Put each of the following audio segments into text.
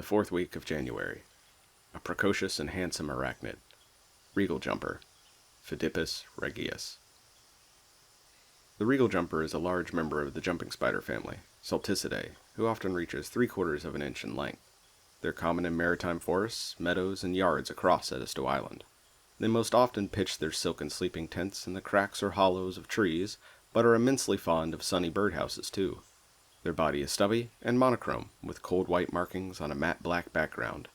The fourth week of January. A precocious and handsome arachnid. Regal jumper. Phidippus regius. The regal jumper is a large member of the jumping spider family, Salticidae, who often reaches 3/4 of an inch in length. They're common in maritime forests, meadows, and yards across Edisto Island. They most often pitch their silken sleeping tents in the cracks or hollows of trees, but are immensely fond of sunny birdhouses too. Their body is stubby and monochrome, with cold white markings on a matte black background.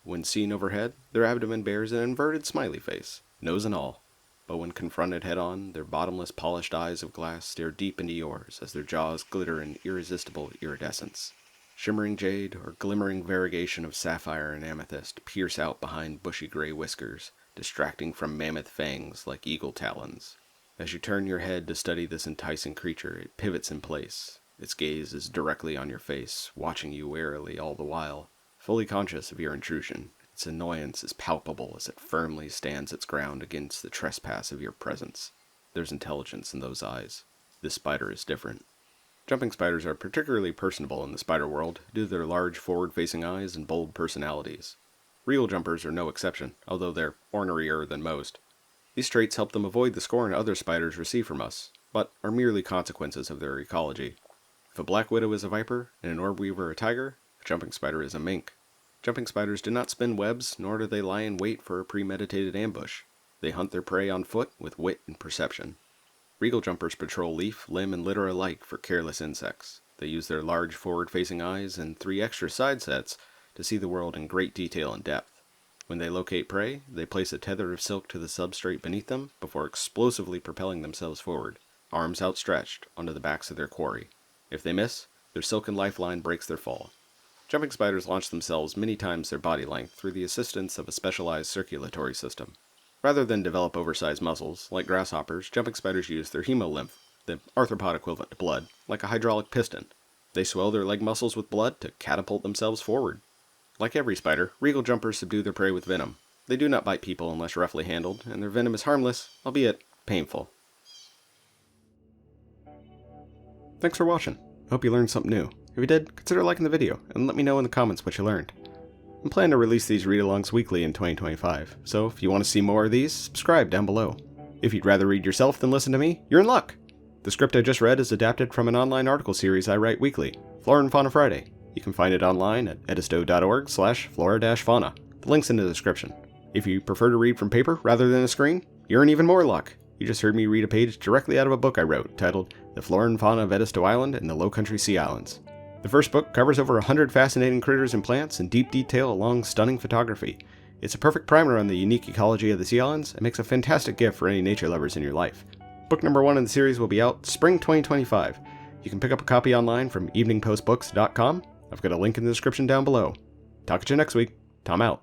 When seen overhead, their abdomen bears an inverted smiley face, nose and all. But when confronted head-on, their bottomless polished eyes of glass stare deep into yours as their jaws glitter in irresistible iridescence. Shimmering jade or glimmering variegation of sapphire and amethyst pierce out behind bushy gray whiskers, distracting from mammoth fangs like eagle talons. As you turn your head to study this enticing creature, it pivots in place. Its gaze is directly on your face, watching you warily all the while. Fully conscious of your intrusion, its annoyance is palpable as it firmly stands its ground against the trespass of your presence. There's intelligence in those eyes. This spider is different. Jumping spiders are particularly personable in the spider world due to their large forward-facing eyes and bold personalities. Regal jumpers are no exception, although they're ornerier than most. These traits help them avoid the scorn other spiders receive from us, but are merely consequences of their ecology. If a black widow is a viper, and an orb weaver a tiger, a jumping spider is a mink. Jumping spiders do not spin webs, nor do they lie in wait for a premeditated ambush. They hunt their prey on foot with wit and perception. Regal jumpers patrol leaf, limb, and litter alike for careless insects. They use their large forward-facing eyes and 3 extra side sets to see the world in great detail and depth. When they locate prey, they place a tether of silk to the substrate beneath them before explosively propelling themselves forward, arms outstretched, onto the backs of their quarry. If they miss, their silken lifeline breaks their fall. Jumping spiders launch themselves many times their body length through the assistance of a specialized circulatory system. Rather than develop oversized muscles, like grasshoppers, jumping spiders use their hemolymph, the arthropod equivalent to blood, like a hydraulic piston. They swell their leg muscles with blood to catapult themselves forward. Like every spider, regal jumpers subdue their prey with venom. They do not bite people unless roughly handled, and their venom is harmless, albeit painful. Thanks for watching. I hope you learned something new. If you did, consider liking the video, and let me know in the comments what you learned. I'm planning to release these read-alongs weekly in 2025, so if you want to see more of these, subscribe down below. If you'd rather read yourself than listen to me, you're in luck! The script I just read is adapted from an online article series I write weekly, Flora and Fauna Friday. You can find it online at edisto.org/flora-fauna. The link's in the description. If you prefer to read from paper rather than a screen, you're in even more luck! You just heard me read a page directly out of a book I wrote, titled The Flora and Fauna of Edisto Island and the Lowcountry Sea Islands. The first book covers over 100 fascinating critters and plants in deep detail along stunning photography. It's a perfect primer on the unique ecology of the sea islands and makes a fantastic gift for any nature lovers in your life. Book number 1 in the series will be out spring 2025. You can pick up a copy online from eveningpostbooks.com. I've got a link in the description down below. Talk at you next week. Tom out.